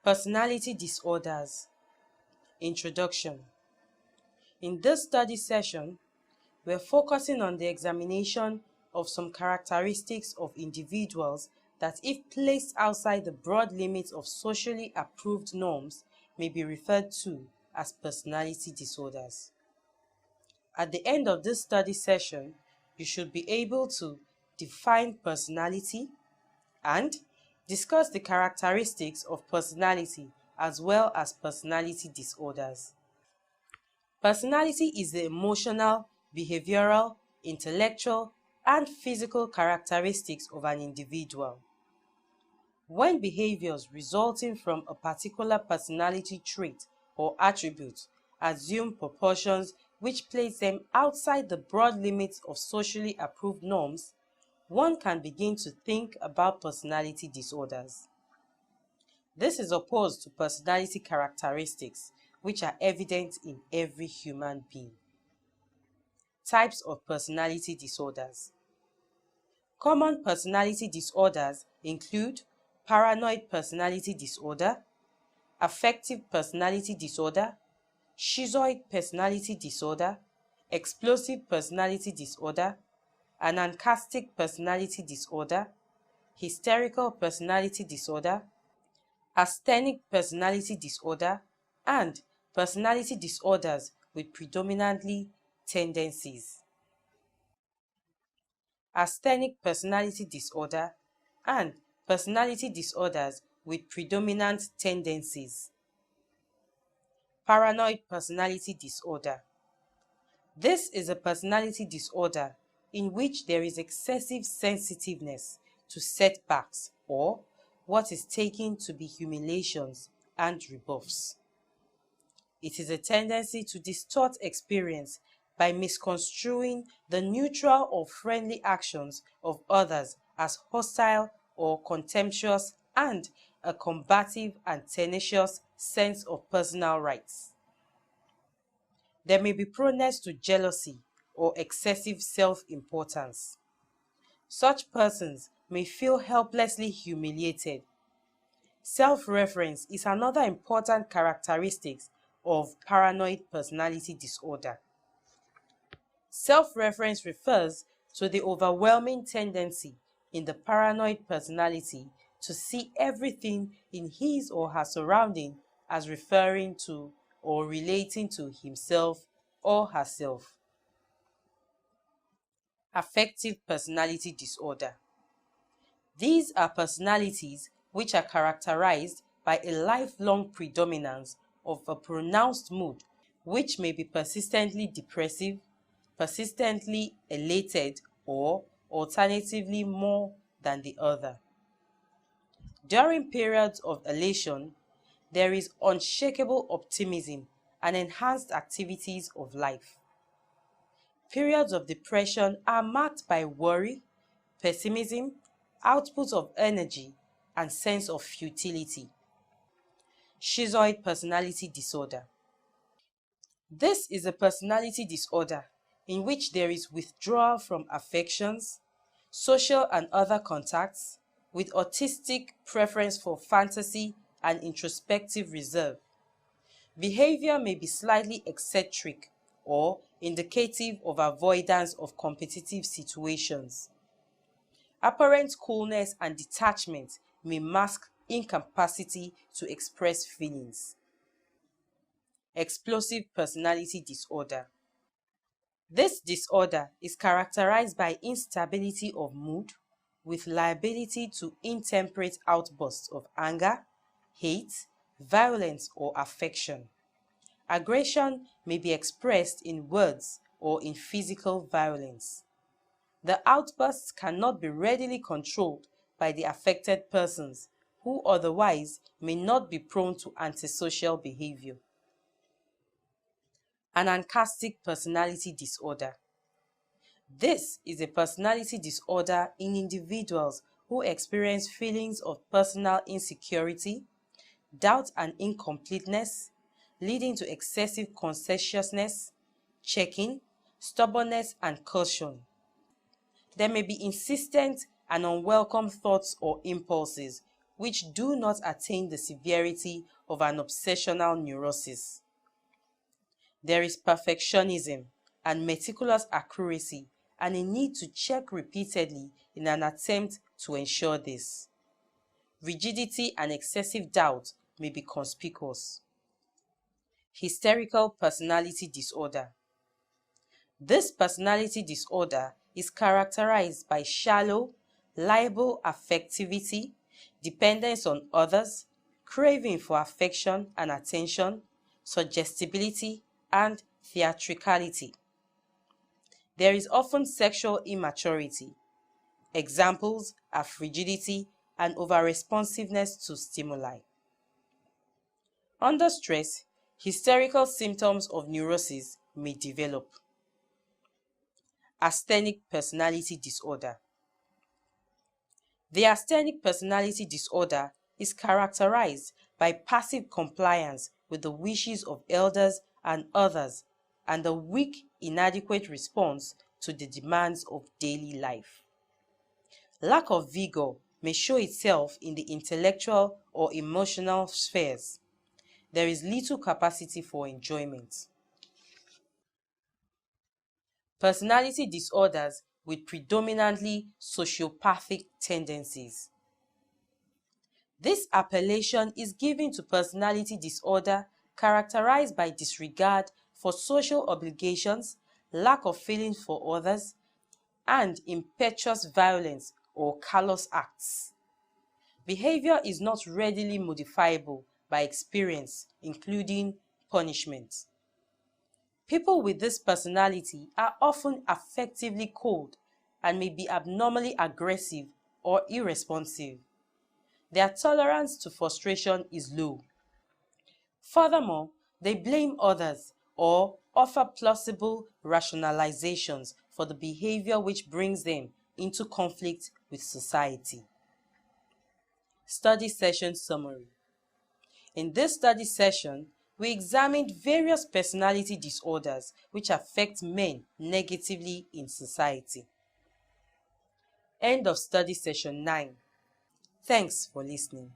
Personality disorders. Introduction. In this study session, we're focusing on the examination of some characteristics of individuals that, if placed outside the broad limits of socially approved norms, may be referred to as personality disorders. At the end of this study session, you should be able to define personality and discuss the characteristics of personality as well as personality disorders. Personality is the emotional, behavioral, intellectual, and physical characteristics of an individual. When behaviors resulting from a particular personality trait or attribute assume proportions which place them outside the broad limits of socially approved norms, one can begin to think about personality disorders. This is opposed to personality characteristics, which are evident in every human being. Types of personality disorders. Common personality disorders include paranoid personality disorder, affective personality disorder, schizoid personality disorder, explosive personality disorder, anancastic personality disorder, hysterical personality disorder, asthenic personality disorder, and personality disorders with predominantly tendencies. Asthenic personality disorder and personality disorders with predominant tendencies. Paranoid personality disorder. This is a personality disorder in which there is excessive sensitiveness to setbacks or what is taken to be humiliations and rebuffs. It is a tendency to distort experience by misconstruing the neutral or friendly actions of others as hostile or contemptuous, and a combative and tenacious sense of personal rights. There may be proneness to jealousy or excessive self-importance. Such persons may feel helplessly humiliated. Self-reference is another important characteristic of paranoid personality disorder. Self-reference refers to the overwhelming tendency in the paranoid personality to see everything in his or her surrounding as referring to or relating to himself or herself. Affective personality disorder. These are personalities which are characterized by a lifelong predominance of a pronounced mood, which may be persistently depressive, persistently elated, or alternatively more than the other. During periods of elation, there is unshakable optimism and enhanced activities of life. Periods of depression are marked by worry, pessimism, output of energy, and sense of futility. Schizoid personality disorder. This is a personality disorder in which there is withdrawal from affections, social and other contacts, with autistic preference for fantasy and introspective reserve. Behavior may be slightly eccentric or indicative of avoidance of competitive situations. Apparent coolness and detachment may mask incapacity to express feelings. Explosive personality disorder. This disorder is characterized by instability of mood with liability to intemperate outbursts of anger, hate, violence, or affection. Aggression may be expressed in words or in physical violence. The outbursts cannot be readily controlled by the affected persons, who otherwise may not be prone to antisocial behavior. Anancastic personality disorder. This is a personality disorder in individuals who experience feelings of personal insecurity, doubt and incompleteness, leading to excessive conscientiousness, checking, stubbornness, and caution. There may be insistent and unwelcome thoughts or impulses, which do not attain the severity of an obsessional neurosis. There is perfectionism and meticulous accuracy, and a need to check repeatedly in an attempt to ensure this. Rigidity and excessive doubt may be conspicuous. Hysterical personality disorder. This personality disorder is characterized by shallow, liable affectivity, dependence on others, craving for affection and attention, suggestibility, and theatricality. There is often sexual immaturity. Examples are frigidity and over-responsiveness to stimuli. Under stress, hysterical symptoms of neurosis may develop. Asthenic personality disorder. The asthenic personality disorder is characterized by passive compliance with the wishes of elders and others and a weak, inadequate response to the demands of daily life. Lack of vigor may show itself in the intellectual or emotional spheres. There is little capacity for enjoyment. Personality disorders with predominantly sociopathic tendencies. This appellation is given to personality disorder characterized by disregard for social obligations, lack of feeling for others, and impetuous violence or callous acts. Behavior is not readily modifiable by experience, including punishment. People with this personality are often affectively cold and may be abnormally aggressive or irresponsive. Their tolerance to frustration is low. Furthermore, they blame others or offer plausible rationalizations for the behavior which brings them into conflict with society. Study session summary. In this study session, we examined various personality disorders which affect men negatively in society. End of study session 9. Thanks for listening.